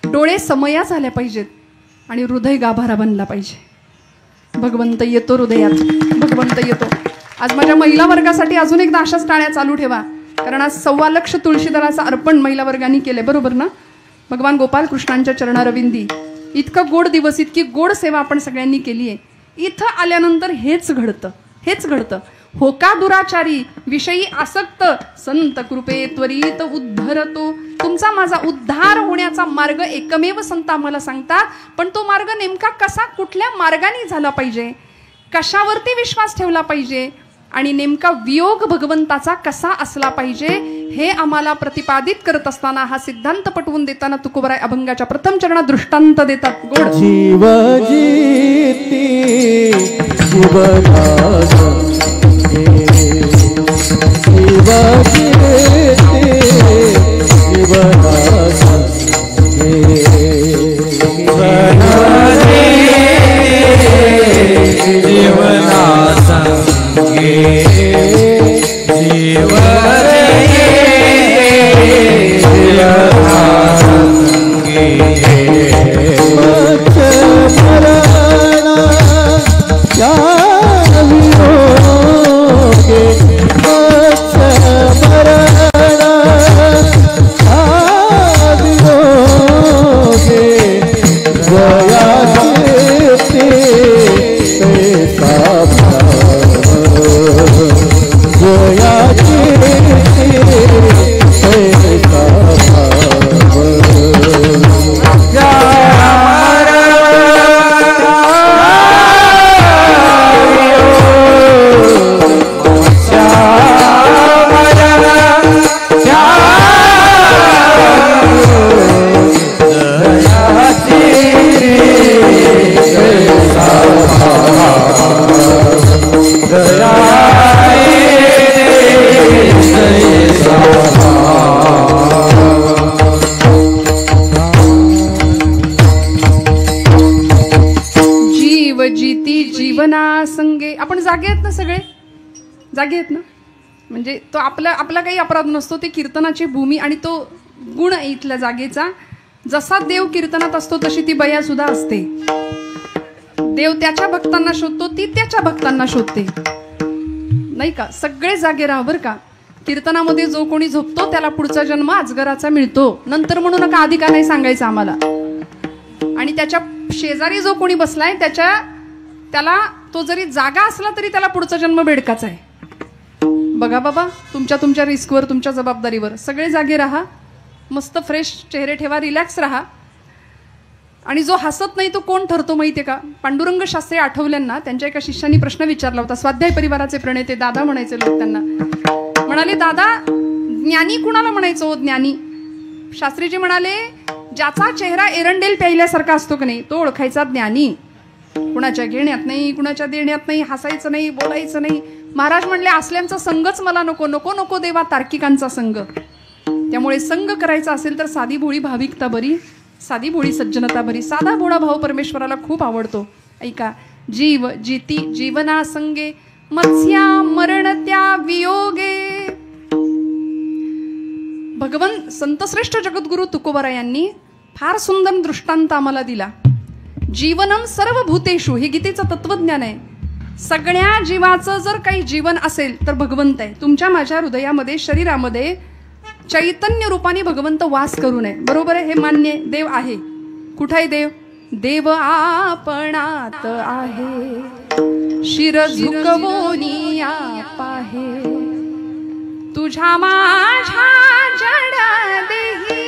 डोळे समया झाल्या पाहिजेत आणि हृदय गाभारा बनला पाहिजे. भगवंत येतो हृदयात, भगवंत येतो. आज माझ्या महिला वर्गासाठी अजून एकदा अशाच टाळ्या चालू ठेवा, कारण आज 1.25 लाख तुळशीदलाचं अर्पण महिला वर्गाने केले, बरोबर ना. भगवान गोपाल कृष्णांच्या चरणारविंदी इतका गोड दिवस, इतकी गोड सेवा आपण सगळ्यांनी केली आहे. इथं आल्यानंतर हेच घडतं, हेच घडतं. होका दुराचारी विषयी आसक्त संत कृपे त्वरित उद्धरतो. तुमचा माझा उद्धार होण्याचा मार्ग एकमेव संत आम्हाला सांगतात. पण तो मार्ग नेमका कसा, कुठल्या मार्गाने झाला पाहिजे, कशावरती विश्वास ठेवला पाहिजे आणि नेमका वियोग भगवंताचा कसा असला पाहिजे हे आम्हाला प्रतिपादित करत असताना हा सिद्धांत पटवून देताना तुकोबराय अभंगाच्या प्रथम चरणात दृष्टांत देतात. गोड जीव जीती जागे आहेत ना. म्हणजे तो आपला काही अपराध नसतो, ते कीर्तनाची भूमी आणि तो गुण आहे इथल्या जागेचा. जसा देव कीर्तनात असतो तशी ती बया सुद्धा असते. देव त्याच्या भक्तांना शोधतो, ती त्याच्या भक्तांना शोधते, नाही का. सगळे जागे राहा बरं का. कीर्तनामध्ये जो कोणी झोपतो त्याला पुढचा जन्म अजगराचा मिळतो. नंतर म्हणू नका, आधी का नाही सांगायचं आम्हाला. आणि त्याच्या शेजारी जो कोणी बसलाय त्याला तो जरी जागा असला तरी त्याला पुढचा जन्म बेडकाचा आहे. बघा बाबा, तुमच्या रिस्कवर, तुमच्या जबाबदारीवर. सगळे जागे राहा, मस्त फ्रेश चेहरे ठेवा, रिलॅक्स राहा. आणि जो हसत नाही तो कोण ठरतो माहितीये का. पांडुरंग शास्त्री आठवल्यांना त्यांच्या एका शिष्याने प्रश्न विचारला होता. स्वाध्याय परिवाराचे प्रणेते दादा म्हणायचे लोक त्यांना. म्हणाले, दादा ज्ञानी कुणाला म्हणायचं हो ज्ञानी. शास्त्रीजी म्हणाले, ज्याचा चेहरा एरंडेल प्यायल्यासारखा असतो की नाही तो ओळखायचा ज्ञानी. कुणाच्या घेण्यात नाही, कुणाच्या देण्यात नाही, हसायचं नाही, बोलायचं नाही. महाराज म्हणले, असल्यांचा संगच मला नको, नको नको देवा तार्किकांचा संग. त्यामुळे संग करायचा असेल तर साधी भोळी भाविकता बरी, साधी भोळी सज्जनता बरी. साधा भोळा भाव परमेश्वराला खूप आवडतो. ऐका, जीव जिती जीवना संगे मत्स्या मरण त्या वियोगे. भगवान संतश्रेष्ठ जगद्गुरु तुकोबराय यांनी फार सुंदर दृष्टांत आम्हाला दिला. जीवनम सर्व भूतेषु, हे गीतेचं तत्वज्ञान आहे. सगळ्या जीवाचं जर काही जीवन असेल तर भगवंत आहे. तुमच्या माझ्या हृदयामध्ये, शरीरामध्ये चैतन्य रूपाने भगवंत वास करू नये, बरोबर आहे, हे मान्य. देव आहे. कुठं आहे देव? देव आपणात आहे, शिर झुकवोनी पाहे. तुझ्या माझ्या जड देही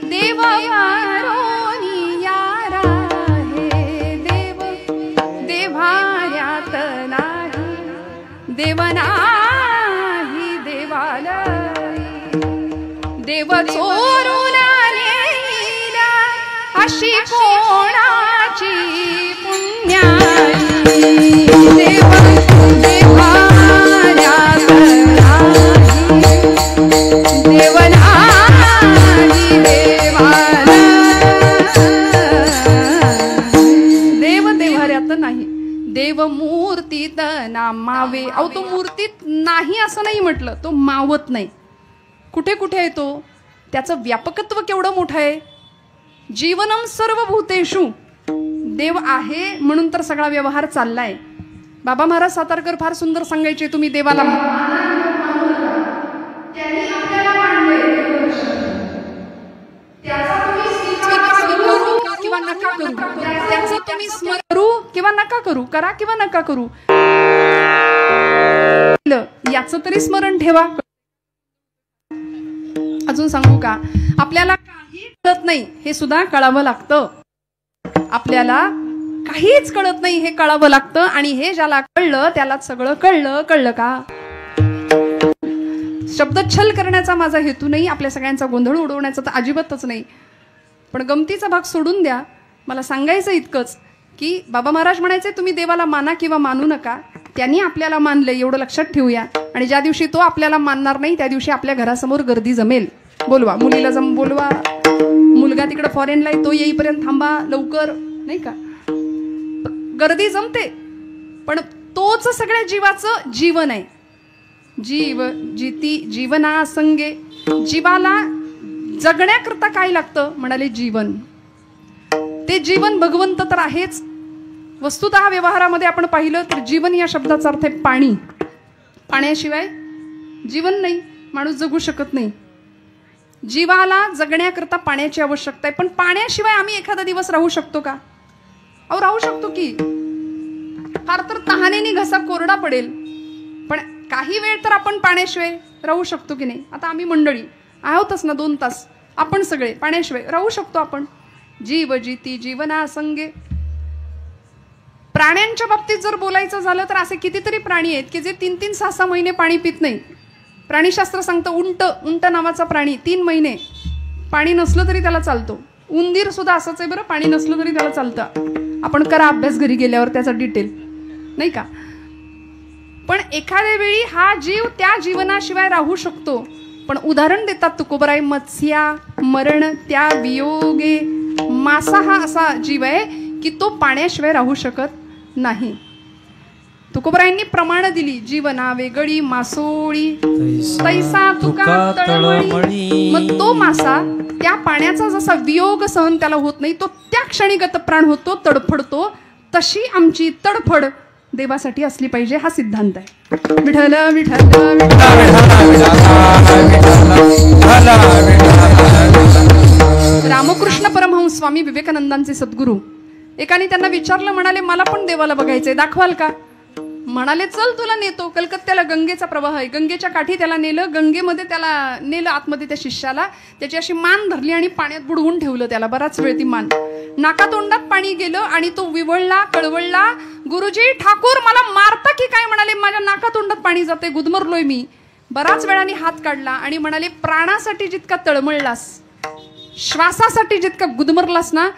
देव वारोनी यारा आहे. देव देवाऱ्यात नाही, देव नाही देवाला. देव चोरून नेला अशी कोणाची पुण्याई देव देवाऱ्यात देवनाही देवाला देव देवाऱ्यात नाही देव मूर्तीत नामावे. अहो तो मूर्तीत नाही असं नाही म्हटलं, तो मावत नाही. कुठे कुठे आहे तो? त्याचं व्यापकत्व केवढं मोठं आहे. जीवनम सर्वभूतेषु देव आहे म्हणून तर सगळा व्यवहार चाललाय. बाबा महाराज सातारकर फार सुंदर सांगायचे, तुम्ही देवाला किंवा नका करू, त्याचं तुम्ही स्मरू किंवा नका करू, करा किंवा नका करू, याचं तरी स्मरण ठेवा. अजून सांगू का, आपल्याला काही कळत नाही हे सुद्धा कळावं लागतं. आपल्याला काहीच कळत नाही हे कळावं लागतं. आणि हे ज्याला कळलं त्याला सगळं कळलं. कळलं का? शब्दच्छल करण्याचा माझा हेतू नाही, आपल्या सगळ्यांचा गोंधळ उडवण्याचा तर अजिबातच नाही. पण गमतीचा भाग सोडून द्या. मला सांगायचं इतकंच की बाबा महाराज म्हणायचे, तुम्ही देवाला माना किंवा मानू नका, त्यांनी आपल्याला मानलं एवढं लक्षात ठेवूया. आणि ज्या दिवशी तो आपल्याला मानणार नाही त्या दिवशी आपल्या घरासमोर गर्दी जमेल. बोलवा मुलीला, बोलवा मुलगा तिकडे फॉरेनला आहे, तो येईपर्यंत थांबा लवकर, नाही का? गर्दी जमते. पण तोच सगळ्या जीवाचं जीवन आहे. जीव जिती जीवना संगे. जीवाला जगण्याकरता काय लागतं म्हणाले? जीवन. ते जीवन भगवंत तर आहेच. वस्तुतः व्यवहारामध्ये आपण पाहिलं तर जीवन या शब्दाचा अर्थ आहे पाणी. पाण्याशिवाय जीवन नाही, माणूस जगू शकत नाही. जीवाला जगण्याकरता पाण्याची आवश्यकता आहे. पण पाण्याशिवाय आम्ही एखादा दिवस राहू शकतो का? अहो राहू शकतो की. फार तर तहानेने घसा कोरडा पडेल, पण काही वेळ तर आपण पाण्याशिवाय राहू शकतो की नाही? आता आम्ही मंडळी आहोतच ना 2 तास, आपण सगळे पाण्याशिवाय राहू शकतो आपण. जीव जिती जीवना संगे. प्राण्यांच्या बाबतीत जर बोलायचं झालं तर असे कितीतरी प्राणी आहेत की जे 3-3, 6-6 महिने पाणी पित नाही. प्राणीशास्त्र सांगतं उंट नावाचा प्राणी 3 महिने पाणी नसलं तरी त्याला चालतो. उंदीर सुद्धा असंच आहे बरं, पाणी नसलं तरी त्याला चालतं. आपण करा अभ्यास घरी गेल्यावर त्याचा डिटेल, नाही का? पण एखाद्या वेळी हा जीव त्या जीवनाशिवाय राहू शकतो. पण उदाहरण देतात तुकोबराय, मत्स्या मरण त्या वियोगे. मासा हा असा जीव आहे की तो पाण्याशिवाय राहू शकत नाही. तुकोबरायांनी प्रमाण दिली, जीवना वेगळी मासोळी तैसा तुका तळमळी. मग तो मासा त्या पाण्याचा जसा वियोग सहन त्याला होत नाही, तो त्या क्षणी गतप्राण होतो, तडफडतो. तशी आमची तडफड देवासाठी असली पाहिजे, हा सिद्धांत आहे. विठ्ठल विठ्ठल रामकृष्ण परमहंस स्वामी विवेकानंदांचे सद्गुरू एकाने त्यांना विचारलं, म्हणाले मला पण देवाला बघायचंय, दाखवाल का? म्हणाले चल तुला नेतो. कलकत्त्याला गंगेचा प्रवाह आहे, गंगेच्या काठी त्याला नेलं. गंगेमध्ये त्याला नेलं आतमध्ये त्या शिष्याला. त्याची अशी मान धरली आणि पाण्यात बुडवून ठेवलं त्याला. बराच वेळ ती मान नाकातोंडात पाणी गेलं आणि तो विवळला, कळवळला. गुरुजी ठाकूर मला मारता की काय? म्हणाले माझ्या नाकातोंडात पाणी जाते, गुदमरलोय मी. बराच वेळाने हात काढला आणि म्हणाले प्राणासाठी जितका तळमळलास, श्वासासाठी जितका गुदमरलास ना,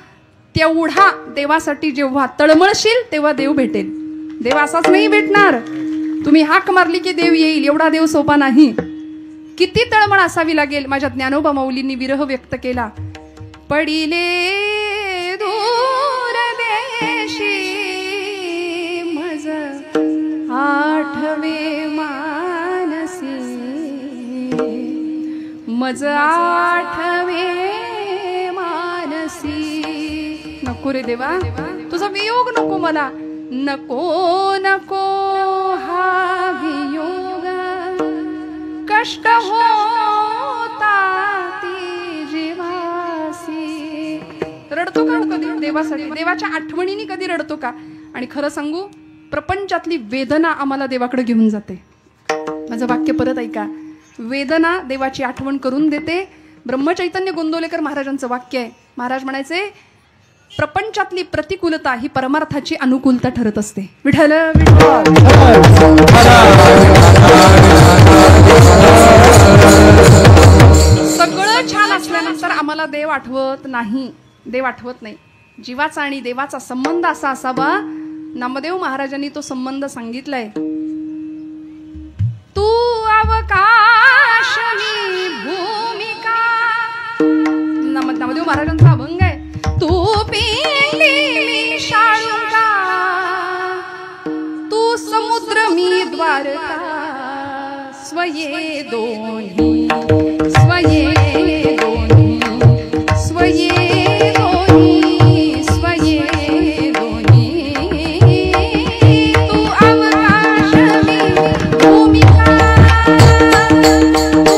तेवढा देवासाठी जेव्हा तळमळशील तेव्हा देव भेटेल. देव असाच नाही भेटणार. तुम्ही हाक मारली की देव येईल, एवढा देव सोपा नाही. किती तळमळ असावी लागेल. माझ्या ज्ञानोबा माऊलींनी विरह व्यक्त केला. पडिले दूर देशी मज आठवे मानसी, मज आठवे मानसी. नको रे देवा, तुझा वियोग नको मला. नको नको हा वियोग, कष्ट होता ती जीवासी. रडतो का कधी देवासाठी? देवाच्या आठवणीने कधी रडतो का? आणि खरं सांगू, प्रपंचातली वेदना आम्हाला देवाकडे घेऊन जाते. माझं वाक्य परत ऐका. वेदना देवाची आठवण करून देते. ब्रह्मचैतन्य गोंदवलेकर महाराजांचं वाक्य आहे. महाराज म्हणायचे, प्रपंचातली प्रतिकूलता ही परमार्थाची अनुकूलता ठरत असते. विठ्ठल सगळं छान असल्यानंतर आम्हाला देव आठवत नाही. देव आठवत नाही. जीवाचा आणि देवाचा संबंध असा असावा. नामदेव महाराजांनी तो संबंध सांगितलाय. तू अवकाश मी भूमिका. नामदेव महाराजांचा अभंग आहे. तू पिंडी मी शाळुका, तू समुद्र मी द्वारका, स्वये दोन्ही स्वये दोन्ही स्वये दोन्ही स्वये दोन्ही. तू अवकाश मी भूमिका, तू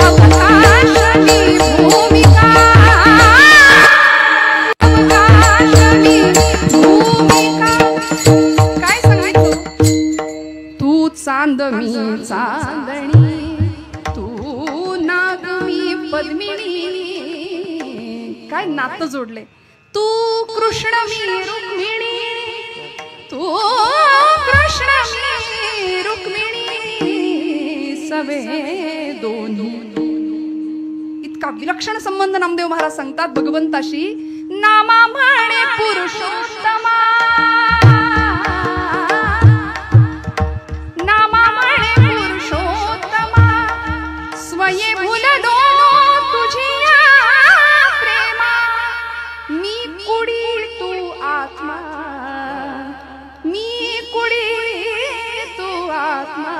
अवकाश मी भूमिका, अवकाश मी भूमिका. काय सांगायचं? तू चांद मी चांदणी, तू नाग मी पद्मिनी. काय नातं जोडले. तू कृष्ण मी रुक्मिणी, तू कृष्ण मी रुक्मिणी, सवे दोन्ही. इतका विलक्षण संबंध नामदेव महाराज सांगतात भगवंताशी. नामा म्हणे पुरुषोत्तमा, नामा म्हणे पुरुषोत्तमा, स्वये भुललो तुझिया प्रेमा. मी कुडी तू आत्मा, मी कुडी तू आत्मा,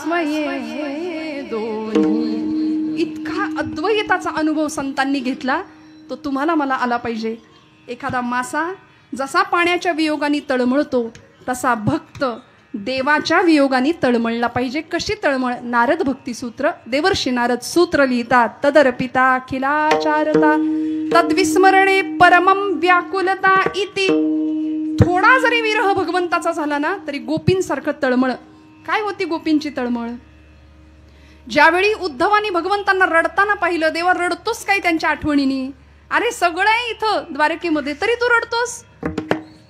स्वये दोन्ही. इतका अद्वैताचा अनुभव संतांनी घेतला तो तुम्हाला मला आला पाहिजे. एखादा मासा जसा पाण्याच्या वियोगाने तळमळतो तसा भक्त देवाच्या वियोगाने तळमळला पाहिजे. कशी तळमळ? नारद भक्तिसूत्र, देवर्षी नारद सूत्र लिहितात. तदर्पिता अखिलाचारता तद्विस्मरणे परमं व्याकुलता इति. थोडा जरी विरह भगवंताचा झाला ना तरी गोपींसारखं तळमळ. काय होती गोपींची तळमळ? ज्यावेळी उद्धवानी भगवंतांना रडताना पाहिलं, देवा रडतोस काय त्यांच्या आठवणीने? अरे सगळं आहे इथं द्वारकेमध्ये तरी तू रडतोस.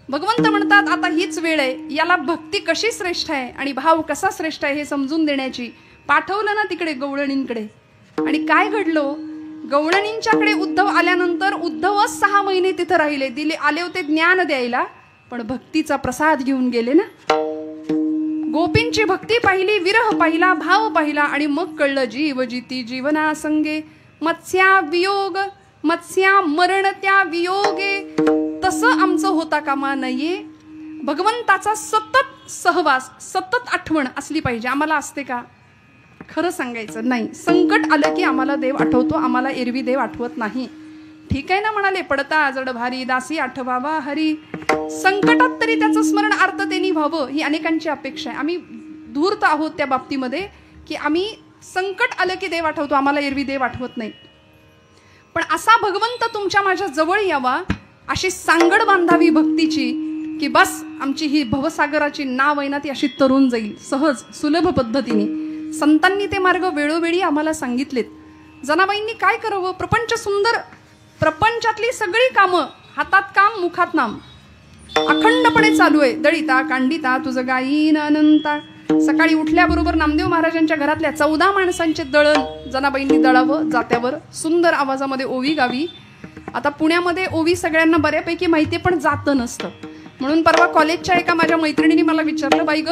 भगवंत म्हणतात आता हीच वेळ आहे, याला भक्ती कशी श्रेष्ठ आहे आणि भाव कसा श्रेष्ठ आहे हे समजून देण्याची. पाठवलं ना तिकडे गवळणींकडे. आणि काय घडलं? गवळणींच्याकडे उद्धव आल्यानंतर उद्धवच 6 महिने तिथं राहिले. आले होते ज्ञान द्यायला, पण भक्तीचा प्रसाद घेऊन गेले ना. गोपींची भक्ती पाहिली, विरह पाहिला, भाव पाहिला आणि मग कळलं जीव जिती जीवना संगे मत्स्या वियोग, मत्स्या मरण त्या वियोगे. तसं आमचं होता कामा नये. भगवंताचा सतत सहवास, सतत आठवण असली पाहिजे. आम्हाला असते का? खरं सांगायचं नाही. संकट आलं की आम्हाला देव आठवतो, आम्हाला एरवी देव आठवत नाही. ठीक आहे ना, म्हणाले पडता जड भारी दासी आठवावा हरी. संकटात तरी त्याचं स्मरण आर्ततेने व्हावं ही अनेकांची अपेक्षा आहे. आम्ही धूर्त आहोत त्या बाबतीमध्ये की आम्ही संकट आलं की देव आठवतो, आम्हाला एरवी देव आठवत नाही. पण असा भगवंत तुमच्या माझ्या जवळ यावा अशी सांगड बांधावी भक्तीची की बस आमची ही भवसागराची नाव आहे ना ती अशी तरुण जाईल सहज सुलभ पद्धतीने. संतांनी ते मार्ग वेळोवेळी आम्हाला सांगितलेत. जनाबाईंनी काय करावं? प्रपंच सुंदर, प्रपंचातली सगळी कामं, हातात काम मुखात नाम अखंडपणे चालू आहे. दळिता कांडिता तुझं गायीन अनंता. सकाळी उठल्याबरोबर नामदेव महाराजांच्या घरातल्या 14 माणसांचे दळण जनाबाईंनी दळावं जात्यावर. सुंदर आवाजामध्ये ओवी गावी. आता पुण्यामध्ये ओवी सगळ्यांना बऱ्यापैकी माहिती पण जातं नसतं. म्हणून परवा कॉलेजच्या एका माझ्या मैत्रिणीने मला विचारलं, बाई ग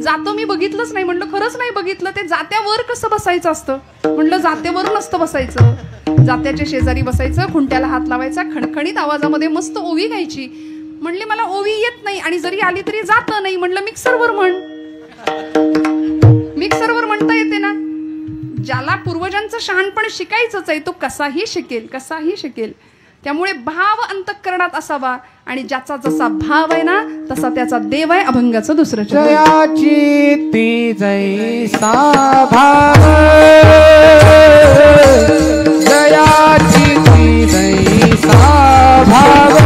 जातो मी बघितलंच नाही. म्हटलं खरंच नाही बघितलं. ते जात्यावर कसं बसायचं असतं? म्हटलं जात्यावर नसतं बसायचं, जात्याच्या शेजारी बसायचं, खुंट्याला हात लावायचा, खणखणीत आवाजामध्ये मस्त ओवी गायची. म्हणली मला ओवी येत नाही आणि जरी आली तरी जात नाही. म्हणलं मिक्सरवर म्हण. मिक्सरवर म्हणता येते ना. ज्याला पूर्वजांचं शहाणपण शिकायचंच आहे तो कसाही शिकेल, कसाही शिकेल. त्यामुळे भाव अंतःकरणात असावा आणि ज्याचा जसा भाव आहे ना तसा त्याचा देव आहे. अभंगाचं दुसरं जयाची ती जैसा भाव, जयाची ती जैसा भाव,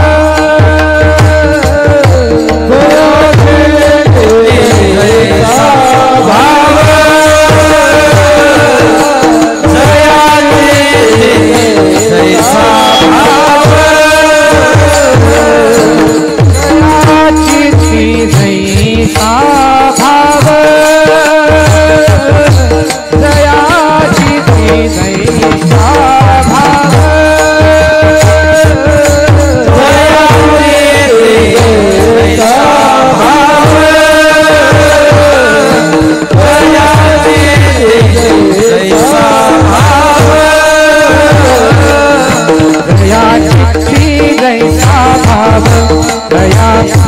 जयाची ती जैसा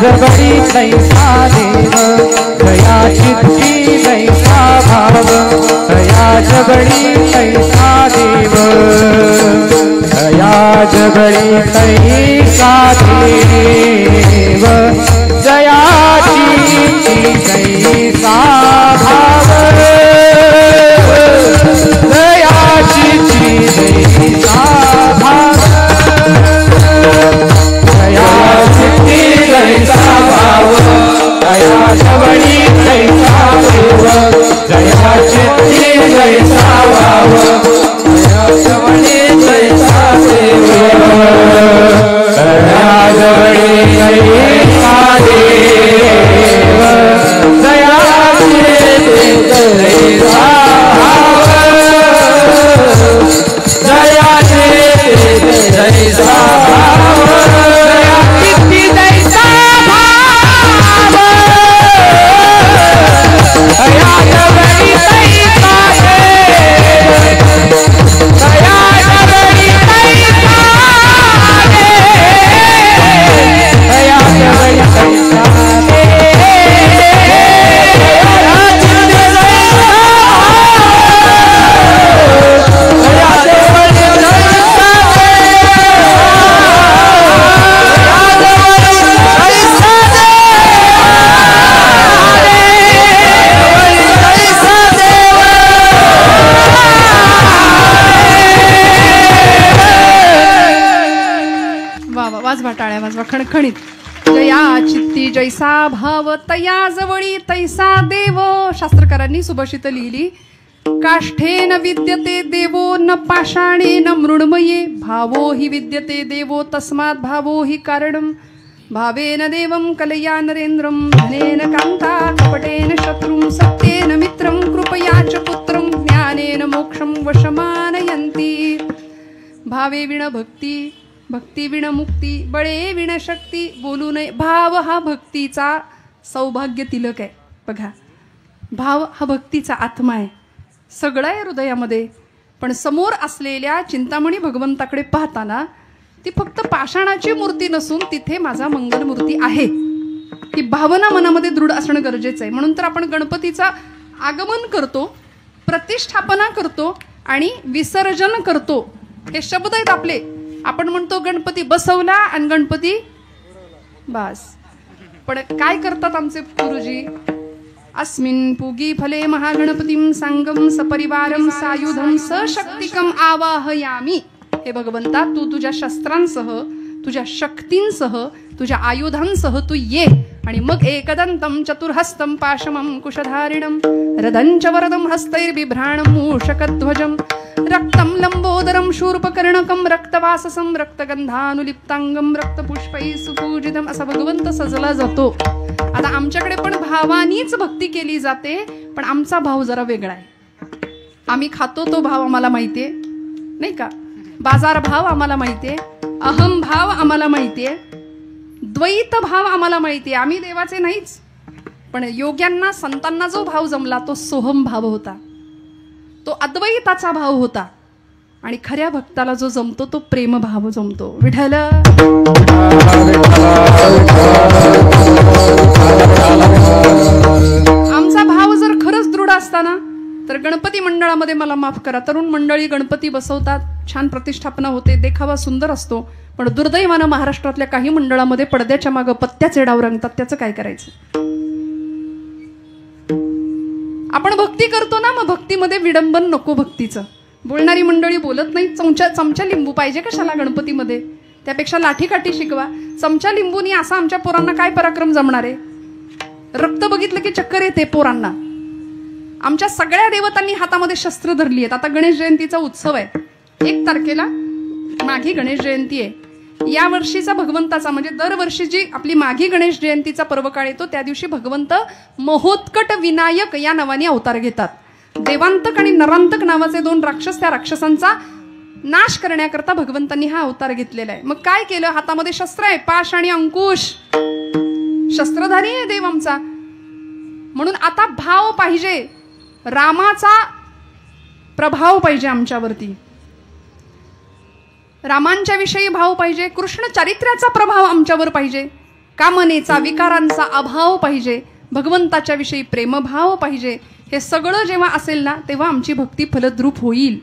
जबडी तैसा देव दया चित्ती तैसा भाव दया जबडी तैसा देव दया जबडी तैसा देव दया चित्ती तैसा भाव दया चित्ती तैसा भाव दया चित्ती तैसा भाव दया जबडी तैसा देव दया चित्ती तैसा भाव दया जबडी तैसा देव दया जबडी तैसा देव दया चित्ती तैसा भाव दया चित्ती तैसा भाव दया चित्ती तैसा भाव दया जबडी तैसा देव दया जबडी तैसा देव दया जबडी तैसा वाजवा टाळ्या वाजवा खणखणीत. जया चित्ती जैसा भाव तया जवळी तैसा देव. शास्त्रकारांनी सुभाषित लिहिली. काष्ठेन विद्यते देवो न पाषाणेन मृण्मये भावो हि विद्यते देवो तस्मात् भावो हि कारणम्. भावेन देवं कलया नरेन्द्रं धनेन कान्ता कपटेन शत्रुं सत्येन मित्रं कृपया च पुत्रं ज्ञानेन मोक्षं वशमानयन्ति. भावे विण भक्ती भक्ती विण मुक्ती बळे विण शक्ती बोलू नये. भाव हा भक्तीचा सौभाग्य तिलक आहे. बघा, भाव हा भक्तीचा आत्मा आहे. सगळं आहे हृदयामध्ये, पण समोर असलेल्या चिंतामणी भगवंताकडे पाहताना ती फक्त पाषाणाची मूर्ती नसून तिथे माझा मंगलमूर्ती आहे ही भावना मनामध्ये दृढ असणं गरजेचं आहे. म्हणून तर आपण गणपतीचा आगमन करतो, प्रतिष्ठापना करतो आणि विसर्जन करतो. हे शब्द आहेत आपले. आपण म्हणतो गणपती बसवला आणि गणपती बस. पण काय करतात आमचे गुरुजी? अस्मिन् पूगी फले महागणपतीं सांगम सपरिवारम सायुधम सशक्तिकम आवाहयामी. हे भगवंता, तू तुझ्या शस्त्रांसह, तुझ्या शक्तींसह, तुझ्या आयुधांसह तू ये आणि मग एकदंतम चतुर्हस्तं पाशमं कुशधारिणं रदंच वरदं हस्तैर्बिभ्राणं मूषकध्वजं रक्तं लंबोदरं शूर्पकर्णकं रक्तवाससं रक्तगंधानुलिप्तांगं रक्तपुष्पैः सुपूजितम्. असा भगवंत सजला जातो. आता आमच्याकडे पण भावानीच भक्ती केली जाते, पण आमचा भाव जरा वेगळा आहे. आम्ही खातो तो भाव आम्हाला माहितीये, नाही का? बाजार भाव आम्हाला माहितीये, अहम भाव आम्हाला माहितीये, द्वैत भाव आम्हाला माहितीये. आम्ही देवाचे नाहीच, पण योग्यांना संतांना जो भाव जमला तो सोहम भाव होता, तो अद्वैताचा भाव होता. आणि खऱ्या भक्ताला जो जमतो तो प्रेम भाव जमतो. विठ्ठल आमचा भाव जर खरंच दृढ असताना तर गणपती मंडळामध्ये, मला माफ करा, तरुण मंडळी गणपती बसवतात, छान प्रतिष्ठापना होते, देखावा सुंदर असतो. पण दुर्दैवानं महाराष्ट्रातल्या काही मंडळामध्ये पडद्याच्या मागं पत्त्याचे डाव रंगतात. त्याचं काय करायचं? आपण भक्ती करतो ना, मग भक्तीमध्ये विडंबन नको. भक्तीचं बोलणारी मंडळी बोलत नाही. चमचा लिंबू पाहिजे कशाला गणपतीमध्ये? त्यापेक्षा लाठीकाठी शिकवा. चमचा लिंबूनी असा आमच्या पोरांना काय पराक्रम जमणार आहे? रक्त बघितलं की चक्कर येते पोरांना. आमच्या सगळ्या देवतांनी हातामध्ये शस्त्र धरली आहेत. आता गणेश जयंतीचा उत्सव आहे. 1 तारखेला माघी गणेश जयंती आहे. या वर्षीचा भगवंताचा, म्हणजे दरवर्षी जी आपली माघी गणेश जयंतीचा पर्वकाळ येतो त्या दिवशी भगवंत महोत्कट विनायक या नावाने अवतार घेतात. देवांतक आणि नरांतक नावाचे 2 राक्षस, त्या राक्षसांचा नाश करण्याकरता भगवंतांनी हा अवतार घेतलेला आहे. मग काय केलं? हातामध्ये शस्त्र आहे, पाश आणि अंकुश. शस्त्रधारी आहे देव आमचा. म्हणून आता भाव पाहिजे, रामाचा प्रभाव पाहिजे आमच्यावरती, रामांच्या विषयी भाव पाहिजे, कृष्ण चारित्र्याचा प्रभाव आमच्यावर पाहिजे. कामनेचा विकारांचा अभाव पाहिजे, भगवंताच्या विषयी प्रेमभाव पाहिजे. हे सगळं जेव्हा असेल ना तेव्हा आमची भक्ती फलद्रूप होईल.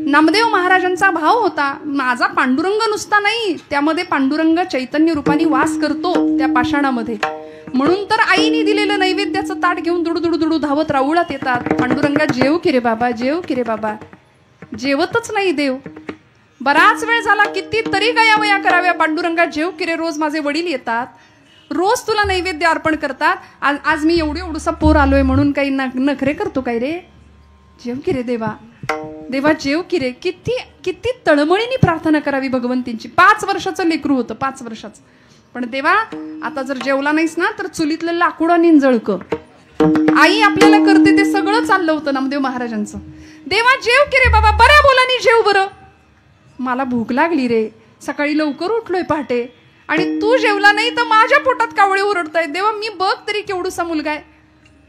नामदेव महाराजांचा भाव होता, माझा पांडुरंग नुसता नाही, त्यामध्ये पांडुरंग चैतन्य रूपाने वास करतो त्या पाषाणामध्ये. म्हणून तर आईने दिलेलं नैवेद्याचं ताट घेऊन दुडू धावत राऊळात येतात. पांडुरंगा जेव की रे बाबा, जेव की रे बाबा. जेवतच नाही देव. बराच वेळ झाला, किती तरी गयावया कराव्या, पांडुरंगा जेव की रे. रोज माझे वडील येतात, रोज तुला नैवेद्य अर्पण करतात. आज मी एवढूसा पोर आलोय म्हणून काही नखरे करतो काय रे? जेव की रे देवा, देवा जेव की रे. किती तळमळीने प्रार्थना करावी भगवंतींची. 5 वर्षाचं लेकरू होतं, 5 वर्षाचं. पण देवा आता जर जेवला नाहीस ना तर चुलीतलं लाकूड आणि जळक. आई आपल्याला करते ते सगळं चाललं होतं नामदेव महाराजांचं. देवा जेव की रे बाबा, बऱ्या बोलानी जेव बरं. मला भूक लागली रे, सकाळी लवकर उठलोय पहाटे, आणि तू जेवला नाही तर माझ्या पोटात कावळे ओरडतायत. देवा मी बघ तरी केवढूसा मुलगा आहे.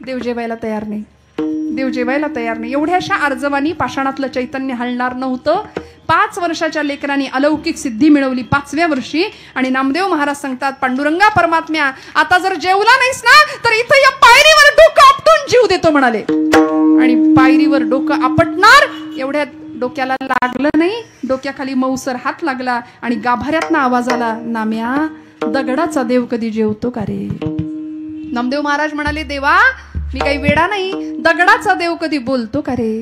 देव जेवायला तयार नाही, देव जेवायला तयार नाही. एवढ्याशा अर्जवानी पाषाणातलं चैतन्य हलणार नव्हतं. 5 वर्षाच्या लेकरांनी अलौकिक सिद्धी मिळवली 5व्या वर्षी. आणि नामदेव महाराज सांगतात, पांडुरंगा परमात्म्या, आता जर जेवला नाहीस ना तर इथं या पायरीवर डोकं आपटून जीव देतो म्हणाले. आणि पायरीवर डोकं आपटणार एवढ्यात डोक्याला लागलं नाही, डोक्याखाली मऊसर हात लागला आणि गाभाऱ्यातनं आवाज आला, नाम्या दगडाचा देव कधी जेवतो का रे? नामदेव महाराज म्हणाले, देवा मी काही वेडा नाही, दगडाचा देव कधी बोलतो का रे?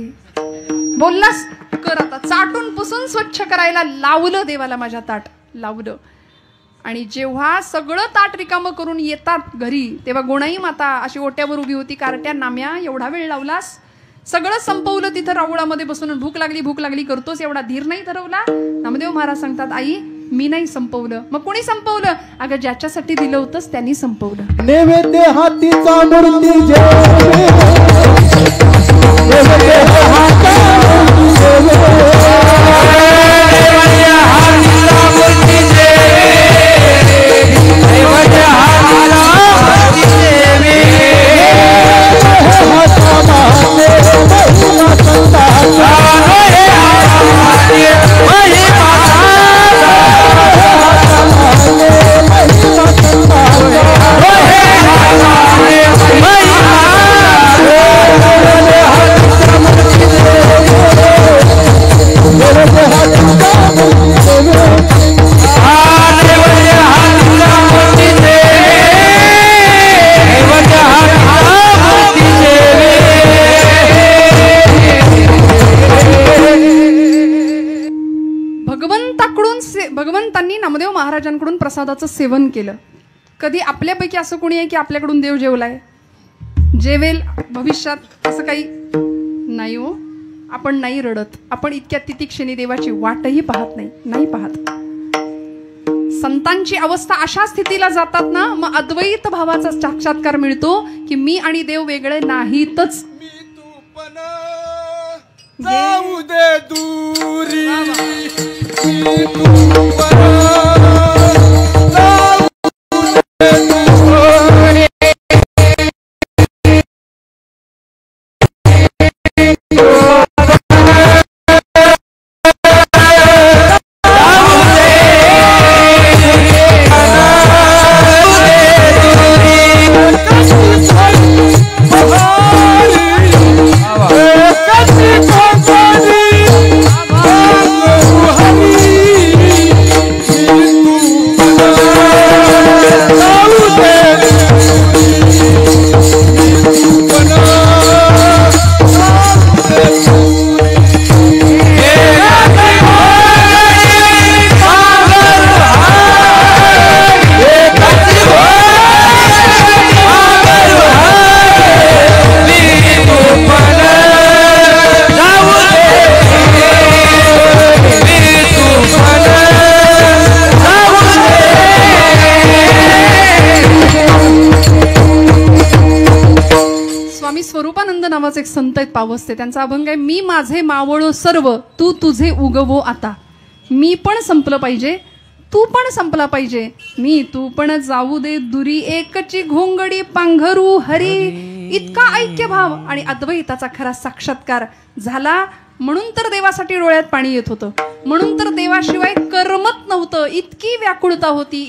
बोललास कर आता. चाटून पुसून स्वच्छ करायला लावलं देवाला, माझ्या ताट लावलं. आणि जेव्हा सगळं ताट रिकामं करून येतात घरी तेव्हा गोणाई माता अशी ओट्यावर उभी होती. कारट्या, नाम्या एवढा वेळ लावलास? सगळं संपवलं तिथं राऊळामध्ये बसून. भूक लागली करतोस, एवढा धीर नाही धरवला? नामदेव महाराज सांगतात, आई मी नाही संपवलं. मग कोणी संपवलं? अगं ज्याच्यासाठी दिलं होतंस त्यांनी संपवलं. नैवेद्य हातीचा मूर्ती जेवे, नैवेद्य हातीचा मूर्ती भगवंतांनी नामदेव महाराजांकडून प्रसादाचं सेवन केलं. कधी आपल्यापैकी असं कोणी आहे की आपल्याकडून देव जेवलाय, जेवेल भविष्यात, असं काही नाही हो. आपण नाही रडत, आपण इतक्या तितिक्षेने देवाची वाटही पाहत नाही पाहत. संतांची अवस्था अशा स्थितीला जातात ना, मग अद्वैत भावाचा साक्षात्कार मिळतो की मी आणि देव वेगळे नाहीतच. जाऊ दे दूरी, एक संत आहेत पावसते, त्यांचा अभंग आहे, मी माझे मावळो सर्व तू तुझे उगवो आता. मी पण संपलं पाहिजे, तू पण संपला पाहिजे. मी तू पण जाऊ दे दुरी, एकची घोंगडी पांघरू हरी. इतका ऐक्यभाव आणि अद्वैताचा खरा साक्षात्कार झाला. म्हणून तर देवासाठी डोळ्यात पाणी येत होतं, म्हणून तर देवाशिवाय करमत नव्हतं. इतकी व्याकुळता होती.